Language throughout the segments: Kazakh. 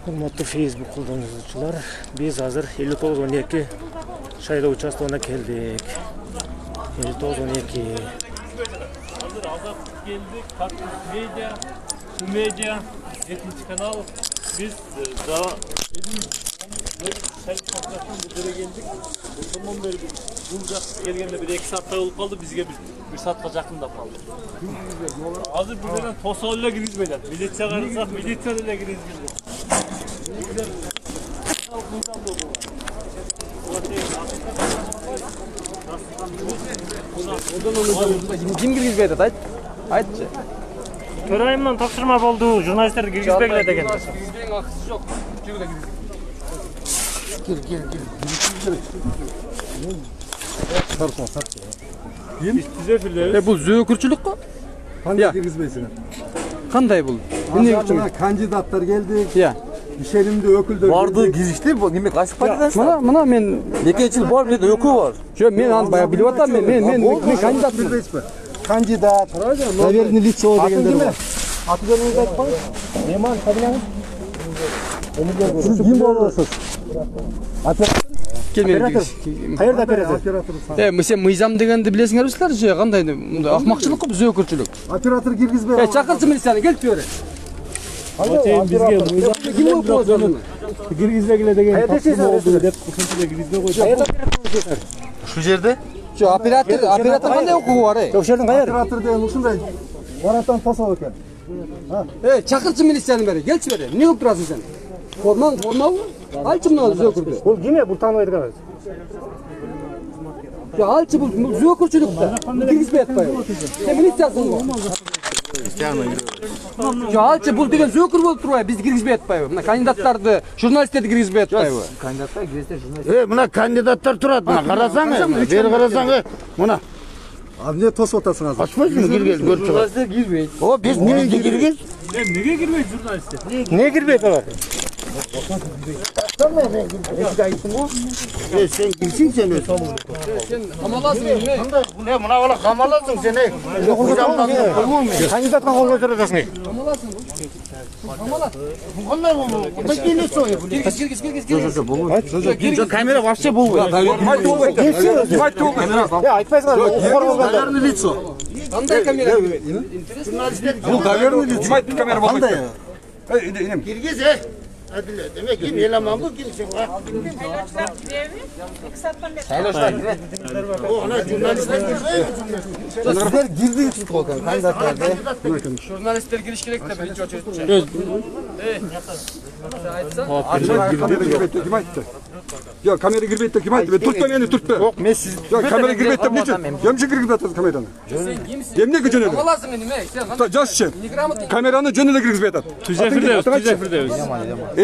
Hurmatlı Facebook kullanıcılar, biz hazır 59-12 şayloo участогына keldik. 59-12. Hazır geldik. Kaktus Medya, Bu Medya, 7. kanal. Biz daha şayloo çalışmasından buraya geldik. Ondan beri Bulcak gelgende bir 2 saat olup kaldı. Bizge bir saatga jakında kaldı. Hazır buradan Tosoğlu'yla girizmeyler. Militiya karısak, militiya girizmeyler. Kim girgizbeydi ayt? Aytçı. Төрайымнан тапшырма болды, журналистерді кіргізбегіле деген. Girgizbeyin akısı yok. Жүргüle girgizbeyin. Bu zökürçülük ko? Qanday kirgizmaysizlar? Qanday bu? Kandidatlar geldi. Ya. İşelimde öküldür. Vardı girişti bu demek açık partiyadan. Mana men 2 yıl var bir de ökü var. Şu men an bayağı bilip atam men kandidatım. Kandidat. Наверное, лицо дегендер бар. Аты жөнүңүздү айтпаңыз. Мейман кабинаңыз. Сиз ким болосуз? Келмедіңіз. Кайерде оператор? Сен мыйзам дегенди билесиңербизлер же кандай акмакчылык го зөкүрчүлүк. Оператор киргизбей. Чакырчы милицияны келип бери. Ким болду? Киргизбегиле деген болду деп ушунчалык киргизбей койду. Şu yerde? Şu operator kандай укугу бар? Ошол жердин оператор деген ушундай баратан тосоо экен. Чакырчы милицияны бери, келчи бери. Эмне кылып турасың сен? Формабы? Алчы мына зөкүрдү. Бул ким бул тааныбайт экенбиз. Алчы бул зөкүрчүлүктө. Киргизбей атпайбы? Сен милициясың го. Алчы бул деген зөкүр болуп турбайбы? Бизди киргизбей атпайбы? Мына кандидаттарды, журналисттерди киргизбей атпайбы? Kandidatlar girişte jurnalist. Buna kandidatlar turат. Buna karasana. Beri karasana. Buna. Эмне тосуп атасыңыз? Açmaz mı girgez görüp turат. Jurnalistler girбейт. O biz niye girgez? Nege girmeydi jurnalistler? Niye girmeydi var? Sen kimsin sen öyle? Sen kamalasın mı? Ne buna ola kamalasın sen ne? Kandidatка кол көтөрөсүң. Kamalasın bu. Kamalat. Bunlar bu. Bu da yine soyu. Girgis. Kamera вообще bu. Айтпайсыңар, укур болгондор. Кандай камера кирбейт? Бул доверенный лицо. Камера болбойт. Girgez Hadi demek ki eleman bu kimsin ha? Sayloşlar gibi. O ana jurnalistler Sizler girdi tuttuk olkan kandidatlarda. Jurnalistler giriş gerek de ben hiç açıyorum. Kim aytты? Yok kamera girmeydi kim aytты? Türkmen yani Türkmen. Yok men siz. Yok kamera girmeydi niçin? Yemşi girip atasiz kamerаны. Emne gücünü? Kamalasın beni mi? Sen Жашчы. Kameranı жөнүнө киргизбей атат. Tüzefirdeyiz.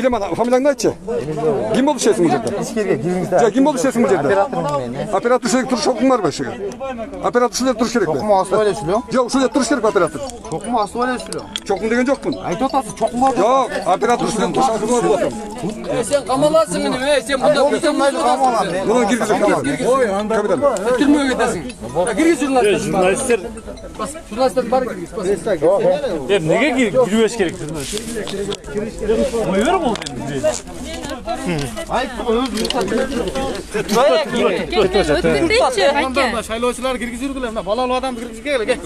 Элеман фамилияңды айтчы. Ким болуп ишесиң бул жерде? İçkeriye giringizler. Жа ким болуп ишесиң бул жерде? Operatörüm beni. Оператор шулер туруш окуң барбы ишеге? Оператор шулер туруш керек. Çok mu aslı öyle söylüyor? Жок, шулер туруш керек оператор. Çok mu aslı öyle söylüyor? Чокун деген жокмун. Ayıt otası çok mu? Жок, оператор шулер туруш окуң барбы? sen kamalasın beni mi? Sen bunda Муну киргизип камера. Ой, анда. Türmeye gidesin. Girgis Jurnalistler Jurnalistler var girgis. nege girmeş gerek jurnalistler? Oy ver mi oldu? Ayıt bu öz Sayloçlar girgis yürgüler. Balalı adam girgis gel.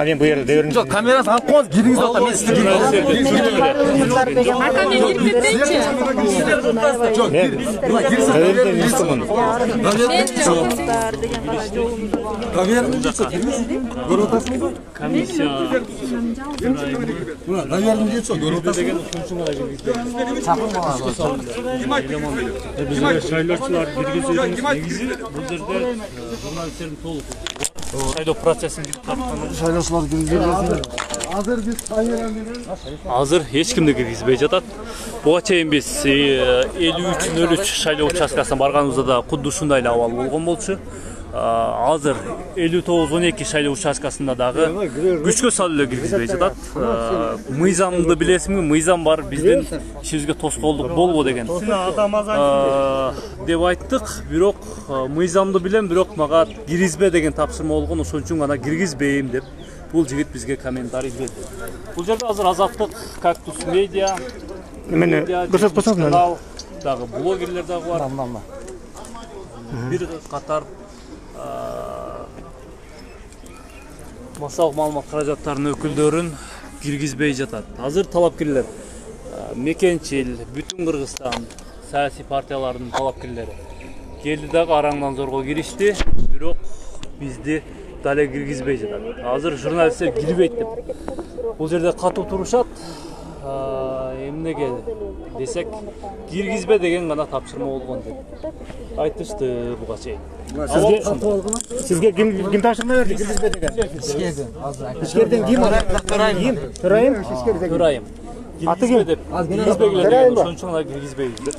Мен бұл жерде дәуірін Yok kamerası al koz giringiz ota men sizi Saydo prosesini Şaylaşlar girgizip Hazır biz Hazır hiç kimde girgizbey жатат. Буга чейин биз 53-03 шайлоо участкасына барганыбызда да кудду ушундай эле абал болгон болчу. азыр 59-12 шайлоо участкасында дагы күчкө салып эле киргизбей жатат. Мыйзамды билесиңби? Мыйзам бар, биздин ишибизге тоскоолдук болбо деген. Деп айттык, бирок мыйзамды билем, бирок мага киргизбе деген тапшырма болгон, ошон үчүн гана киргизбейм деп бул жигит бизге комментарий берди. Бул жерде азыр Азаттык, Кактус медиа, Мени көрсөтүп койсоңуз. Дагы блогерлер дагы бар. Бир катар массалык маалымат каражаттарынын өкүлдөрүн киргизбей жатат. Азыр талапкерлер Мекенчил, бүтүн Кыргызстан саясий партияларынын талапкерлери келди дагы араңдан зорго киришти, бирок бизди дале киргизбей жатат. Азыр журналисттер кирбейт деп. Бул жерде катуу турушат. Эмнеге десек, киргизбе деген гана тапшырма болгон деп айтышты буга чейин. Сизге ким тапшырма берди киргизбе деген? Ишкерден ким? Төрайым. Киргизбе деп. Киргизбе келген, ошон үчүн гана киргизбейбиз деп.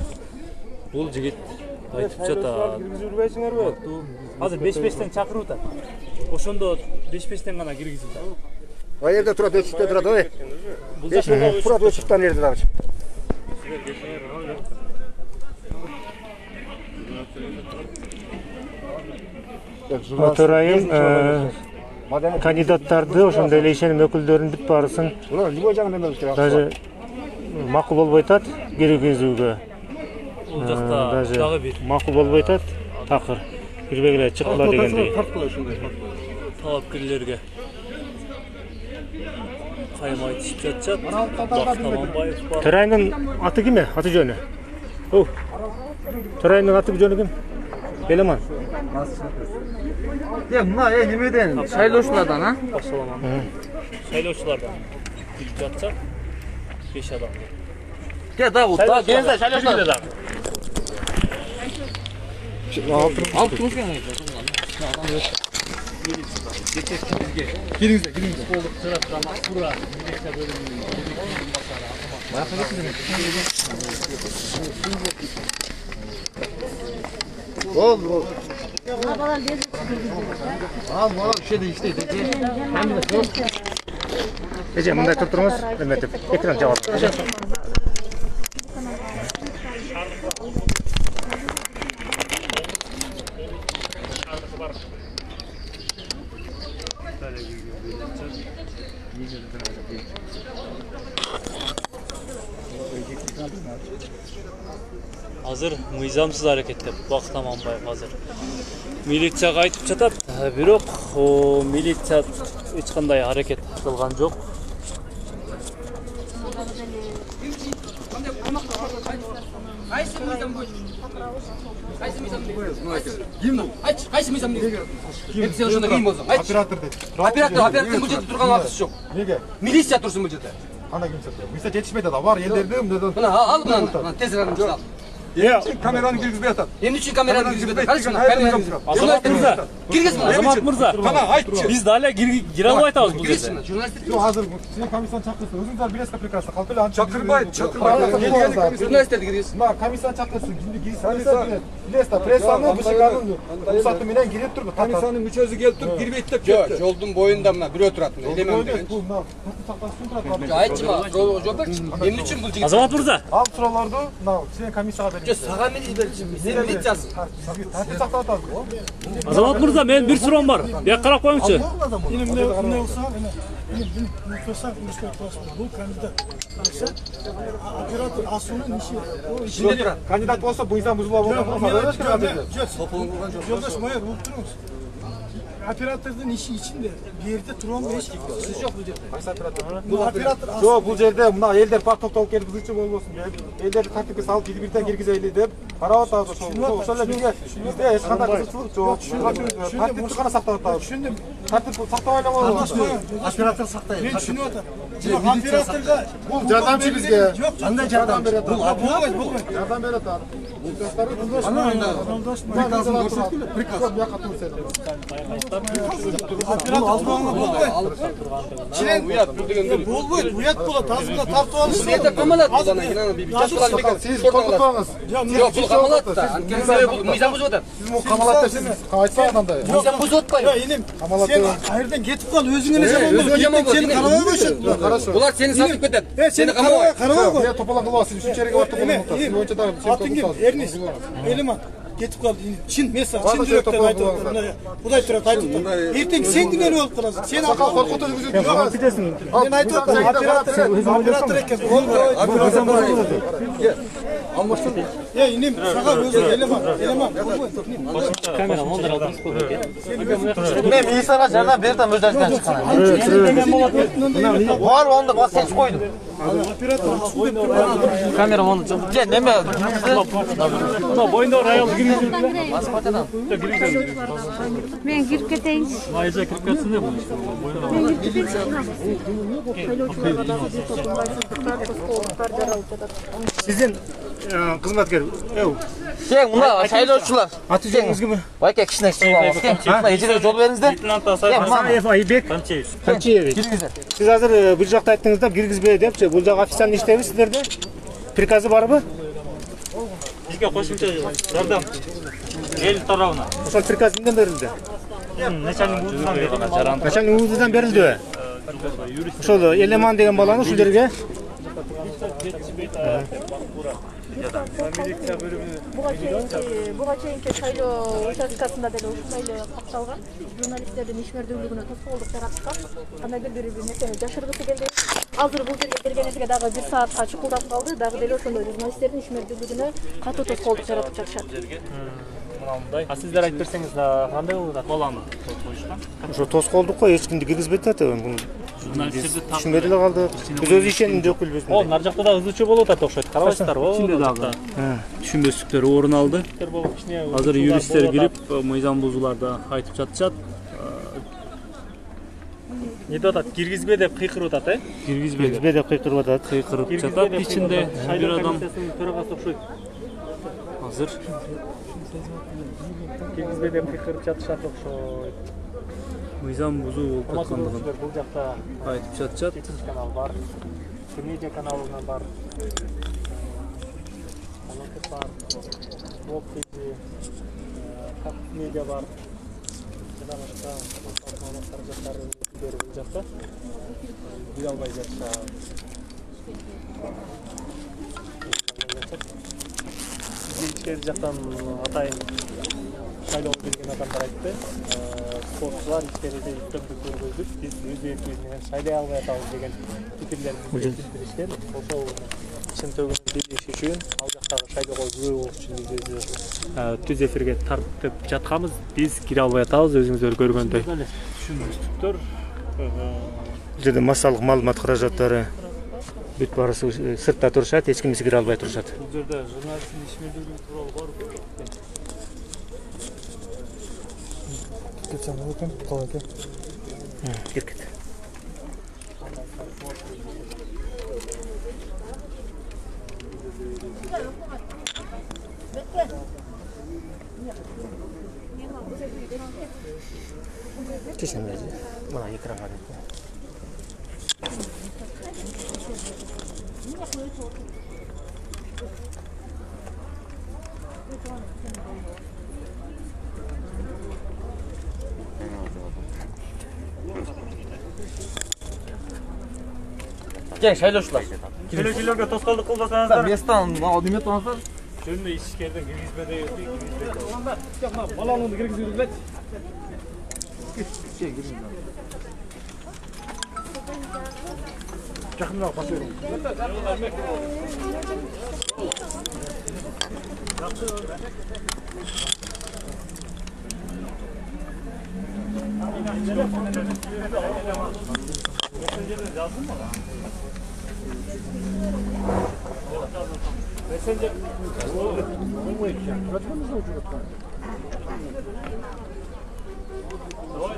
Бул жигит айтып жатат. Азыр 5-5тен чакырып атат. Ошондо 5-5тен гана киргизип атат. O yerde turat ölçükte durat oy. Бул жакта Turat ölçükten yerde durat. Төрайым кандидаттарды ошондой эле ишеним өкүлдөрүнүн бүт баарысын Ulan libo jagынан эмес. даже макул болбой атат киргизүүгө. бул жакта Даже дагы бир макул болбой атат. Такыр кирбегиле чыккыла дегендей. талапкерлерге кайым айтышып жатышат. Бактаманбаев бар. Төрайымдын аты ким? Аты жөнү? Төрайымдын аты жөнү ким? Белеман. Мына немеден? Шайлоочулардан, а? Башаламан. Шайлоочулардан кирип жатышат. 5 адам. Ке, Давуд, келіңіздер, шайлоочулар. Алып тұрыңыз келіңіз. Oldu. Эже, мындай туруп туруңуз, эметип, экран жабылып. Азыр мыйзамсыз аракет деп Бактаманбаев азыр милицияга айтып жатат, бирок милиция эч кандай аракет кылган жок. Qaysi mizam dedi? Hep sen şurada kim olsun? Operator dedi. Operator bu жерде turgan vaqti yok. Nega? Militsiya tursun bu жерде. Ana kimse diyor. Milisiya yetişmedi da var yerlerdim dedi. Buna al buna. Tez al. Kameranı girgizmeye atar. Endi üçün kamerani kirgizbedi. Karışma. Kamerani Азамат мырза, kirgizme. Азамат мырза. Bana aytçı. Биз дале кире албай атабыз бул жерде. Kirgizme. Jurnalistler Yok hazır. Sizin komisyon çakırsın. Özünüzler bilesine prekrasın. Kalkıyla ançı. Çakırbayın. jurnalistler kirgizsin. Ma komisyon çakırsın. Şimdi girsin. Bilesine presanı bir şey kanun yok. Bu saatte minen girip durdu. Komisyonun müçözü gelip dur girip ettip ketdi. Yoldun boyunda mı? Bir ötüratın. Elemem degan. Bu na. Saklasın. Aytçıma. Жолбек. Эмне үчүн бул жигит? Азамат мырза, Al sıralarda. Na. Sizin komisyona verin. Сага милиция. Сен милициясың. Tartı saklat az. Азамат мырза, менин бир суроом бар. Бияка карап коюңчу. Bu kandidat. Operator Asun'un işi. Şimdi kandidat olsa bu insan buzula olmaz. Yoldaş Mayer bulup durunuz. Operatörün işi içinde bir yerde turan bir iş. Siz yok bu yerde. Bu operatör Asun. Yok bu yerde mına elder park toktolup gelip kızıkçı olmasın diye. Elder takipte salıp gidip birden girgizeyli deyip para atağız o. Şöyle bizde eşkanda kızıkçılık yok. Tartip çıkana saklanıp Düşündüm. Tartip sakta oynamalı. Operatör saktayım. Ben şunu atar. Operatörde Bu yardımcı bizge. yok. Andan yardım beri atar. Bu Yardım beri atar. Bu kızları Yoldaş Mayer. prikaz. Yok yakatır seni. Uyat bola tazına tartып alış. Sizde kamalat bulana inan bir Nasıl çaşkal Siz korkutmağınız. Yok bu kamalat da. Mizan buzot. Siz bu kamalatta siz kaçsa adam da. Mizan buzot Ya inim sen hayırdan ketip kal özüne ne zaman Özüne zaman olur? Seni karavaya başlat. Bular seni satıp kötet. Seni karavaya koy. Ya topalan kılva siz üçüncü yere vartıp Eme, Siz önce tarafı sen Atın gibi toplasın. Ernis. Eleman. Ketip kal. Çin mesela Var Çin mı direktör şey aytıyor. toplanan Buday tırat aytıyor. Erten sen güne ne olup kalasın? Sen Sakal korkutucu bizi diyorlar. Ben aytıyor. Operator ekes. Almışsın. Ya inim sakal özü eleman. Eleman. Kamera onlar aldınız koydu. Ben iyi sana canına bir tane müjdesten çıkan. Var onda bak seç koydum. Kamera onu gel ne mi? Ama boyunda oraya aldı gibi. Ben girip keteyim. Ayrıca kirip katsın ne bu? Ben girip keteyim. Sizin hizmetgar Gel bunlar sayılıyorlar. atıcınız gibi. Bak ya kişine çıkma bak. Gel ecele yol veriniz de. Hasan Aybek Kançeyeviç. Siz hazır bir жақта ayttыңыздар киргизбей депчи. Бул жак официально иштейби сиздерде? Приказы барбы? Бизге кошумча жардам. Эл тарабына. Ошол приказ кимден берилди? Начальник УЗУдан берилди. Начальник УЗУдан берилди. Ошол Элеман деген баланы ушул жерге Буга чейинки шайлоо участкасында деле ушундай эле катталган. Журналисттердин ишмердүүлүгүнө тоскоолдук жараткан. Кандай бир нерсени жашыргысы келди. Азыр бул жерге келгенибизге дагы 1 саатка чукулдап калды. Дагы деле ошондой журналисттердин ишмердүүлүгүнө катуу тоскоолдук жаратып жатышат. А сиздер айтып берсеңиз кандай болот баланы коюшкан? ошо тоскоолдукко эч кимди киргизбейт атат. Журналисттерди Түшүнбөй деле калдык. Биз өз ишеним жок билбейбиз. О, нар жакта да ызычы болуп атат окшойт. Карабайсыздарбы? Ичинде дагы түшүнбөстүктөр орун алды. Азыр юристтер кирип, мыйзам бузууларды айтып жатышат. Не деп атат? Киргизбе деп кыйкырып атат, э? Киргизбей деп кыйкырып атат. Кыйкырып жатат. Ичинде бир адам төрагасы окшойт. Азыр киргизбе деп кыйкырып жатышат окшойт. Мыйзам бузуу болуп аткандыгын бул жакта айтып жатышат. Канал бар. Медиа каналынан бар. Алакет бар. Блог ТВ, медиа бар. Жана башка каражаттар берип бул жакта. Бир албай жатышат. Ички жактан атайын шайлоо берген адамдар айтты. Спортчулар иштерде көптүк көргөзүп, биз өз эркибиз менен шайлай албай атабыз деген пикирлерин билдиришкен. Ошол чын төгүнүн билиши үчүн ал жактагы шайлоого күбө болуш үчүн биз түз эфирге тартып жатканбыз. Биз кире албай атабыз, өзүңүздөр көргөндөй. Түшүнбөстүктөр. Бул жерде массалык маалымат каражаттары бүт барысы сыртта турушат, эч ким кире албай турушат. Бул жерде журналисттин ишмердүүлүгү тууралуу бар. Киркет. Чеченбейди. Мына экранга дейт. Gel şaylıyorlar. Шайлоочуларга тоскоолдук кылбасаңыздар. Местан неме туңаздар? Жөнүндө ишкерден киргизбеди. Баланы киргизип билет. Жакынраак басып.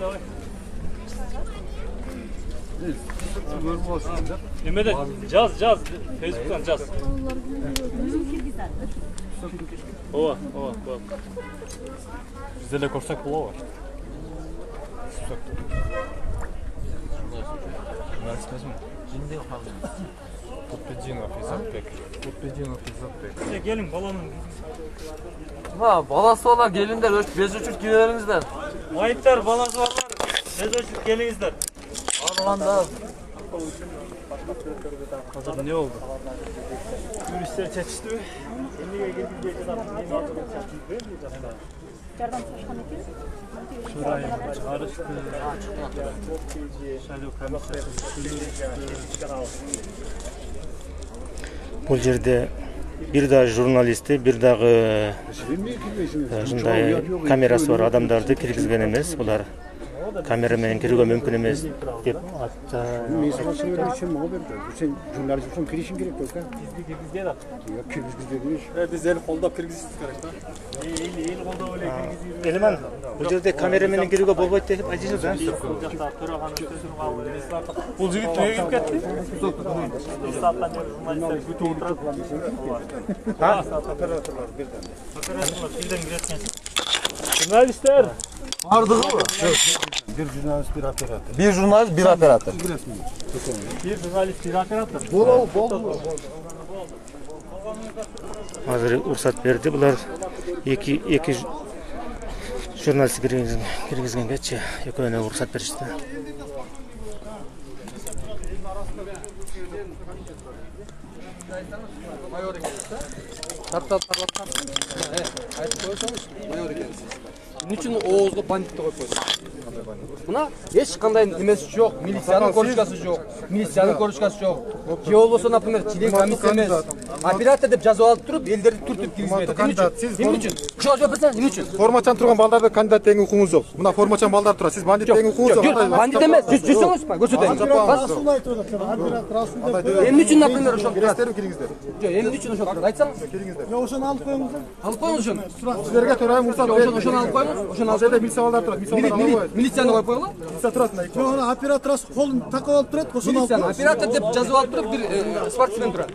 Давай. Немеде жаз, Facebook'tan жаз. Ова. Bizde de korsak bula var. Gelin balonun. Ha balası olan gelinler bez uçup girerinizler. Mayıplar, balası varlar. Bez uçup gelinizler. Aralanda. Hazır ne oldu? Turistler çetişti mi? Yardım taşkan ekiz. Şurayı çağrıştı. Şöyle kamışlar. Бұл жерде bir daha jurnalisti, bir дағы ушундай камерасы бар адамдарды киргизген эмес. Булар камера менен кирүүгө мүмкүн эмес деп Biz el kolda kirgizdik gerek da. Элиман, бул жерде камера менен кирүүгө болбойт деп айтышат да. Бұл жігіт неге кіріп кетті? Jurnalistler. Vardığı mı? Bir jurnalist, bir operatör. Bir jurnalist, bir operatör. Bir jurnalist, bir operatör. Азыр уруксат берди. Булар эки журналист киргизгенгечи экөөнө уруксат беришти. Айтып қойсаңыз, майор екенсіз. Ничего оозго бандитті қойып қойсыз. Мына ешқандай немесі жоқ, милицияның корочкасы жоқ, милицияның корочкасы жоқ. Же болбосо, например, член комиссия емес. Оператор деп жазып алып тұрып, елдерді түртіп киргизбейді. Эмне үчүн? Ушуга жооп берсеңиз, эмне үчүн? Формачан турган балдарды кандидат деген укуңуз жок. Мына формачан балдар турат. Сиз бандит деген укуңуз жок. Бандит эмес, жүрсөңүз көрсөтөйүн. Эмне үчүн, например, ошол турат? Кирестерби кириңиздер. Жок, эмне үчүн ошол турат? Айтсаңыз. Ошону алып коюңуз. Алып коюңуз ошону. Силерге төрайым урсат берди. Ошону алып коюңуз. Ошону алып Жерде милиция балдар турат. Милиция балдар албайт. милицияны коюп койгула. Милиция турат мына. Ошону оператор колун такап алып турат, ошону алып Милицияны коюңуз. оператор деп жазып алып туруп, бир спортсмен турат.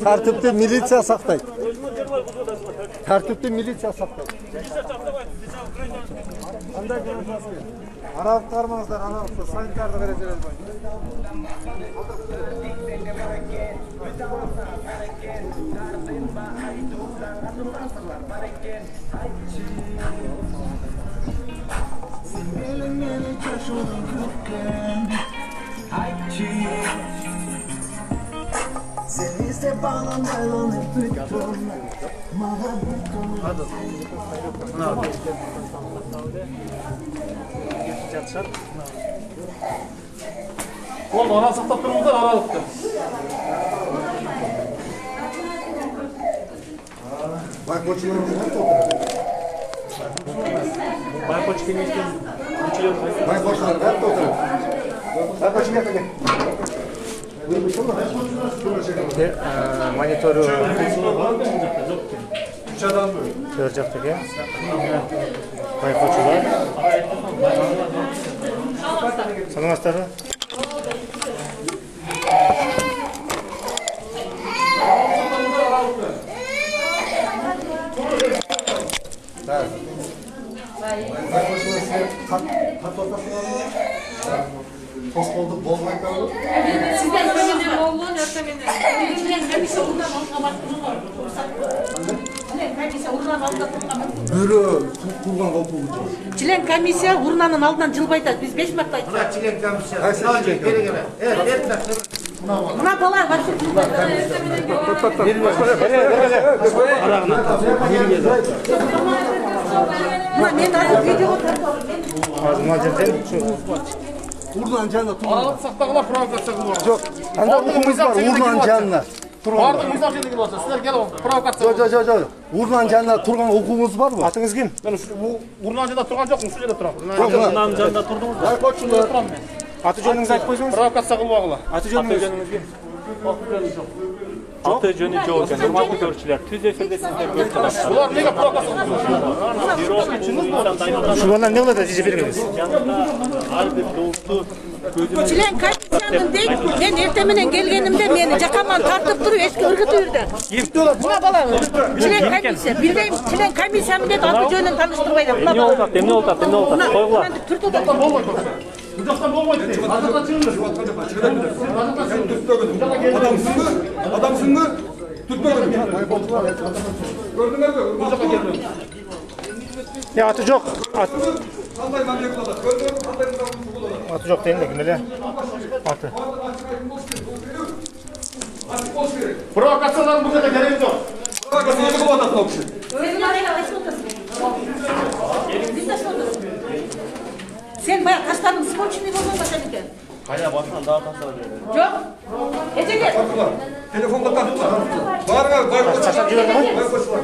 Tertipte militsiya saqlaydi. Tertipte militsiya saqlaydi. Аралык кармаңыздар, аралыкты санитарды бережелер бар. Oğlum ana saqlap turumuzlar aralıkta. Монитору төр жактагы байкоочулар. Саламатсыздарбы? Tospoldu bolmaydı mı? Sizden böyle olgun yoksa beni. Hepsi ondan almaktınız var. Комиссия урнанын алдынан Бөрі құрған қалпы бұл. Член комиссия урнанын алдынан жылбайды. Біз 5 марта айттық. Mına член комиссия. Мына бала вообще жылбайды. Мына мен азыр видеого тартып Мына жерден Урнан жанына тұрған. Aralık saqtagılar provokasiya kılıyor. Жоқ, анда ұлымыз бар, урнан жанына. Bardıq mizah şeydeki olsa, sizler gel oğlum, provokasiya. Жоқ. Урнан жанына тұрған оқуымыз бар mı? атыңыз ким? Ben Urnancan'da turgan yok mu? Şu yerде turам. Urnanın жанында тұрдыңыз ба? Baykoççular. Аты жөнүңүздү айтып койсоңуз. Provokasiya kılmağıla. Аты жөнүңүз. Аты жөнү жок экен. Урматтуу көрүүчүлөр, түз эфирде сиздер көрүп жатасыздар. Булар неге провокация Şunlardan ne oldu da size vermeniz? Ар бир долту Член комиссияның дейт, мен ертеменен келгенімде мені жақаман тартып тұрып ешкі ұрғыты үрді. Бұна бала, член комиссия, білдейм, член комиссияның дейт, аты жөнін таныштырбайды. Бұна бала. эмне болуп атат? Койгула. Түртті де Adamsın mı? Tutmadın. Gördünüz mü? Ya atı yok. Kantay manyak kullanır. Gördünüz mü? Kantay manyak kullanır. Atı yok değil de kimele? Atı. Provokasyonların burada da gereği yok. Provokasyonu kullanır o kişi. Sen bayağı kaşlarının sporçunu bozulma seninki. Кайда басқан дагы тасалап берди. Жоқ. Ецеге. Telefonda taktılar. Bağırma, baykoş. Baykoşlar.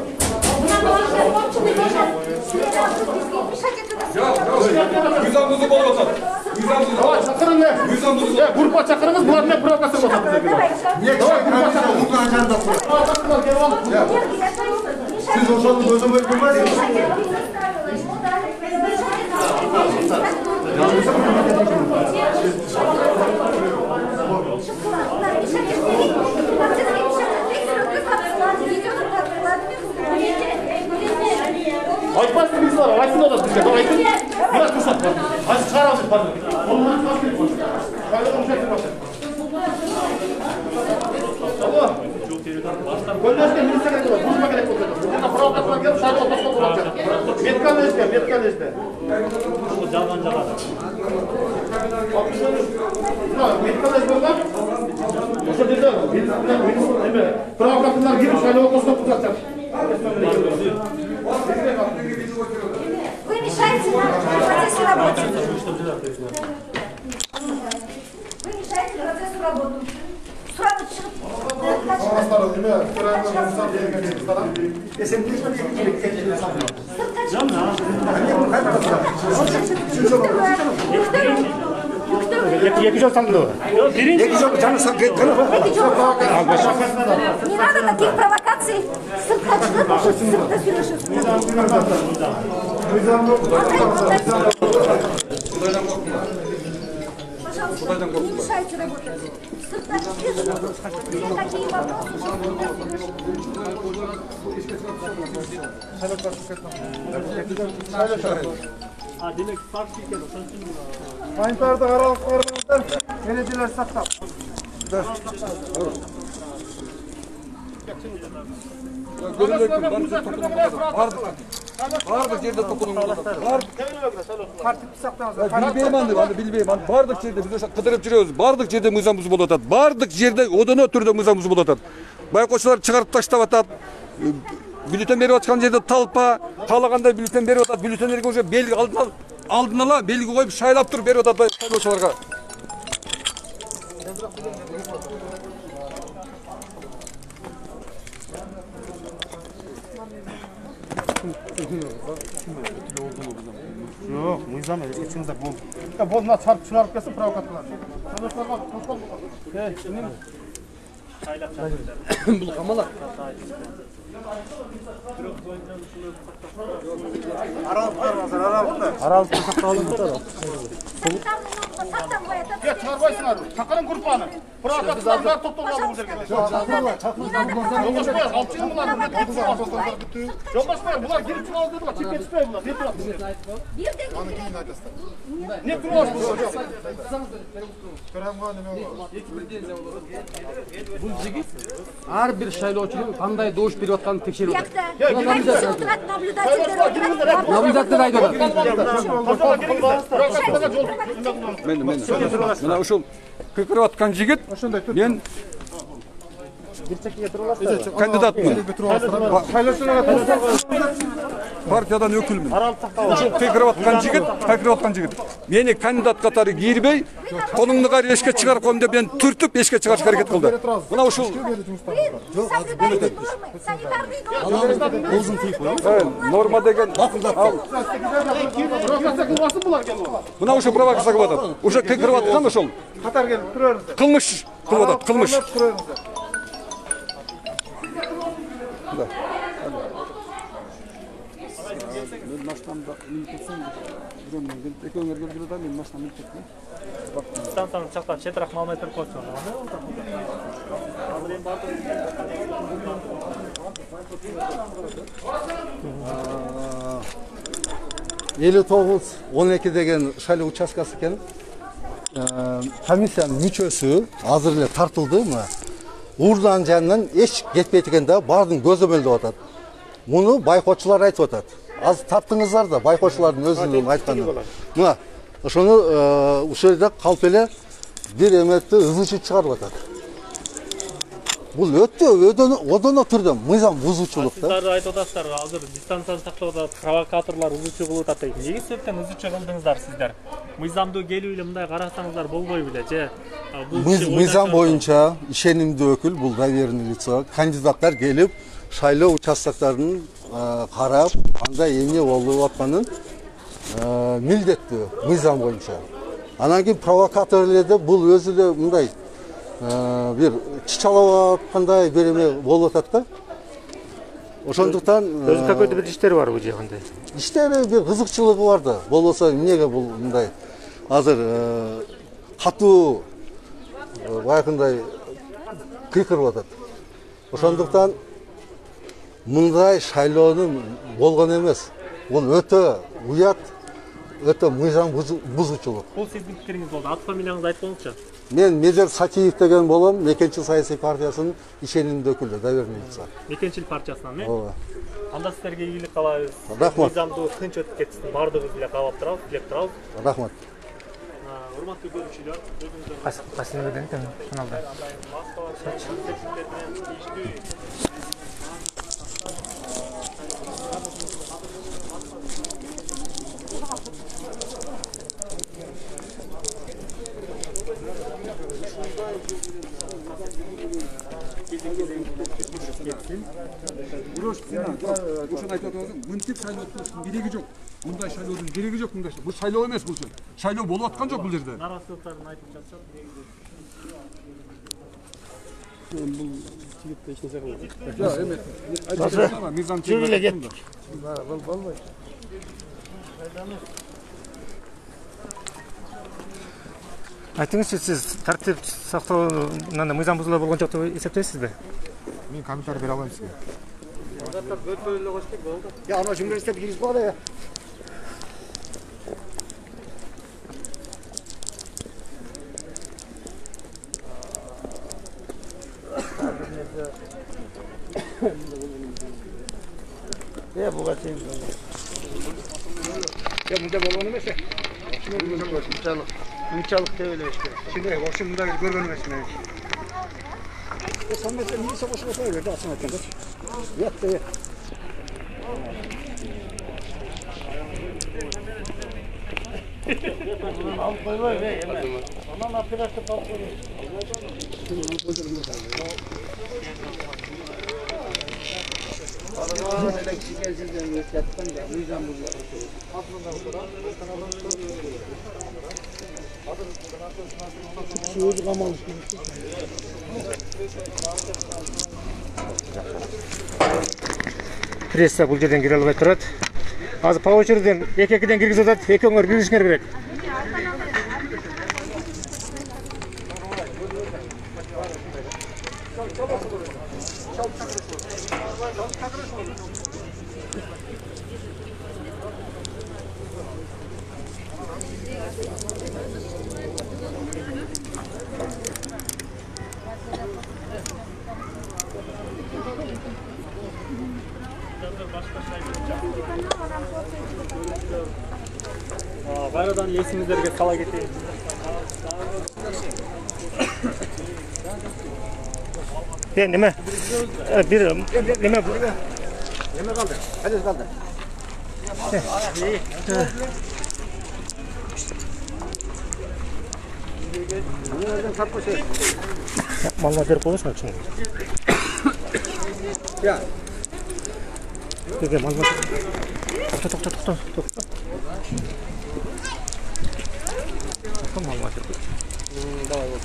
Ya, yüzden buzu bol batar. Yüzden buzu. Çakırın ne? Yüzden buzu. Grupa çakırınız bunlar ne provokasyon yapar? Niye grupa siz o zaman gözümü görmez misiniz? Aytmasın biz var, aytsın o da bizde. Aytın, biraz fırsat var. Hadi çağıralım, pardon. Ondan çıkart bir fırsat. Kayda konuşacaksın başta. Allah. Gönderse minister gerek var, bulma gerek olacak. Burada provokatlar gelip şahane otosuna bulacak. Metkan izle. Bu жалган жагат. Metkan izle var. Oşa dedi, provokatlar girip şahane otosuna bulacak. Вы мешаете нам в процессе работы. Вы мешаете процессу работы. Сразу çıkıp Екі жол салынды. Екі жол жаңа не надо таких провокаций. Сыртқа шығып, сыртқа Пожалуйста, не мешайте работать. Сыртқа шығып, такие вопросы. Демек факт екен, ошон үчүн Kayıtlarda aralıklarından geleceler saklar. Bardık yerde topunulmadı. Bilbeyim. Bardık yerde biz kıdırıp жүрөбүз. Bardık yerde mızamız bulup atat. Bardık yerde odan ötürde mızamız bulup atat. Baykoçlar çıkarıp taştap atat. Bülten berip atkan yerde talpa, kalaganda bülten berip atat. Bültenlerge уже белги алдын ала белги коюп шайлап туруп берип атат сайлоочуларга. Yok, muyzam içinizde bol. Ya boluna çarpıp çıkarıp gelsin provokatlar. Бұл қамалар. Aralıkta saklayalım bu tarafa. Ya çağırbaysınlar, çakırın gruplarını. Provokatlarlar toplanalım bu zergede. Yoldaşmayız, alçıyın bunlar. Yoldaşmayız, bunlar girip çıkalım diyorlar. Çift yetişmeyin bunlar. Ne durak? Ne durak? Бұл жігіт әрбір шайлаушының қандай дош беріп жатқанын тексеріп отыр. Наблюдатель айтып отыр. Мына ушул кыйкырып аткан жигит мен кандидатмын. Партиядан өкүлмүн. Ушул кыйкырып аткан жигит мени кандидат катары кийирбей, колуңду кайрып эшикке чыгарып коем деп мен түртүп эшикке чыгарышка аракет кылды. Мына ушул норма деген мына ушул провокация кылып атат. Уже кыйкырып аткан ошол. Кылмыш кылып атат, кылмыш. Ben maçtan da minip etsem, ekönler geldi de ben maçtan minip ettim. Станцияны чактап четирак маалыматтар койсоң. Eli 9-12 деген шайлоо участкасы екен. Комиссияның мүчөсү азыр эле тартылды. Уурдан жанынан эч кетпейт экен да, бардын көзөмөлдөп атат. Муну байкоочулар айтып атат. Az tarttыңыздар да байкоочулардын өзүнүн айтканы. Мына ошону ушул жерде калп эле бир эметти ызычы чыгарып атат. Бул өтө одоно түрдө мыйзам бузуучулук да. Сиздер айтып атасыздар, азыр дистанцияны сактап атат, провокаторлор ызычы кылып атат дейт. Эмне себептен ызычы кылдыңыздар сиздер? Мыйзамды келип эле мындай карасаңыздар болбой беле же? Мыйзам боюнча ишенимдүү өкүл, бул доверенный лицо, кандидаттар келип шайлоо участоктарын карап, кандай эмне болуп атканын милдеттүү мыйзам боюнча. Анан кийин провокаторлерде бул өзү эле мындай бир чычалап аткандай бир эме болуп атат да. Ошондуктан Өзү какой-то бир иштери бар бул жагында. Иштери бир кызыкчылыгы бар да. Болбосо эмнеге бул мындай азыр катуу баягындай кыйкырып атат. Ошондуктан мындай шайлоонун болгон эмес. Бул өтө уят, өтө мыйзам бузуучулук. Бул сиздин пикириңиз болду. Ат фамилияңызды айтып коюңузчу. Мен Мезер Сатиев деген болом, Мекенчил саясий партиясынын ишенимдүү өкүлү, доверенный лицо. Мекенчил партиясынан, Ооба. Анда сиздерге ийгилик каалайбыз. Рахмат. Мыйзамды тынч өтүп кетсин. Бардыгыбыз эле каалап турабыз, тилеп турабыз. Рахмат. Урматтуу көрүүчүлөр, Касымбек каналда. Ошону айтып атабыз, мынтип шайлоо өткөрүштүн кереги жок. Мындай шайлоодун кереги жок, мындай. Бул шайлоо эмес бул. Шайлоо болуп аткан жок бул жерде. Нараазычылыктарын айтып жатышат. Бул жигитте эч нерсе кылбайт. Жок, эме. Мыйзам чыгып эле кетти. Болбойт. Айтыңызчы, сиз тартип сактоонун мыйзам бузулуу болгон жок деп эсептейсизби? Мен комментарий бере албайм сизге. Ya ana jurnalistler giriş var ya. Ya bu kaçayım. Ya bunda balonu mesela. Münçalık da öyle işte. Şimdi hoşumda görünmesin. Sen mesela neyse boşuna koyuverdi aslında kadar. Yattı ya. Al koy be. Aman arkadaşlar bak koy. Aradan elektrik gelsin yaptan da mizan buluyor. Şuur kamalı. Пресса бул жерден кире албай турат. Азыр по очереден эки-экиден киргизип атат. Экөөңөр киришиңер керек. Bayradan есіңіздерге сала кетейін. Неме? Бир неме kaldı? Hadi kaldı. Malına verip olursa açın. Ya. Gel malına. Tokta. Tamam malına verip. Давай вот.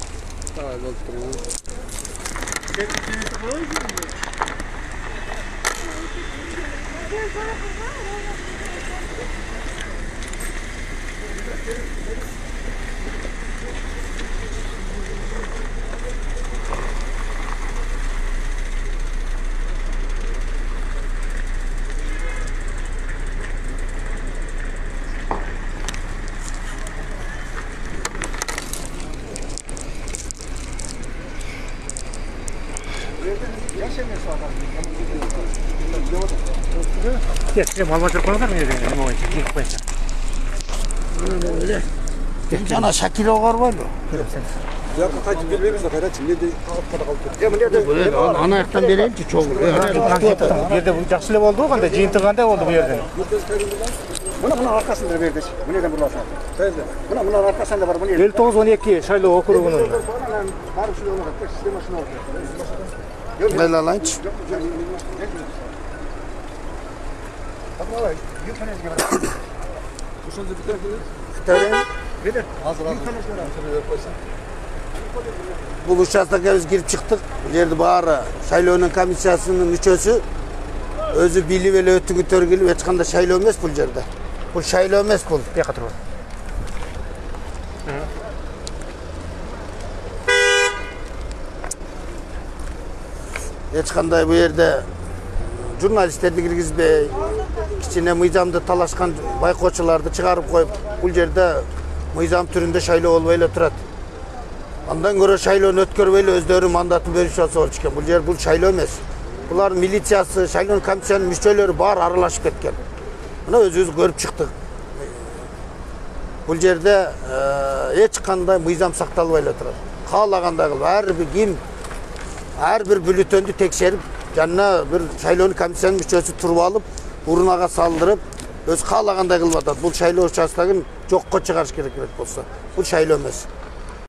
Gel, malmaçır koyalım mı? Ne olacak? Gel koyacağım. Cana Şakir oğar var mı? Ya kaçıp bilmemiz de kaynaçım. Ne de Ana ayaktan vereyim ki çok. Bu yerde bu жақсылап oldu o kanda, jiyinti kanda oldu bu yerden. Buna arkasında verdik. Bu neden burası? Buna arkasında var. Bu neden? 59-12 Şayloo okruğunun. Barış şuraya olarak sistema şuna oldu. Gel alanç. Buluşacakta biz girip çıktık. Yerde bağırı Şayloo'nun komissiyasının müçösü özü bili ve ötüngü törgülü ve çıkanda Şayloo emes bu yerde. Bu Şayloo emes bu. Yakatır var. Hiç kanday bu yerde jurnalistlerdi girgizbey, içine mıyzamda talaşkan baykoçulardı çıkarıp koyup bu yerde mıyzam türünde Şayloo olmayla turat. Ondan göre Şayloo'nun ötkörbeyle özleri mandatı bölüş olsa ol çıkan. Bu yer bu Şayloo emes. Bular militsiyası, Şayloo'nun komisiyanın müşterileri bağır aralaşıp ketken. Buna özümüz görüp çıktık. Bu yerde hiç kanday mıyzam saktalmayla turat. Kağlaganda kıl, her bir bülütöndü tekşerip, yanına bir Şayloo'nun komisiyanın müşterisi turba alıp, urunağa saldırıp, öz kağlaganda kılmadan. Bu Şayloo uçasıdagın jokko çıkarış gerek bolsa. Bu Şayloo emes.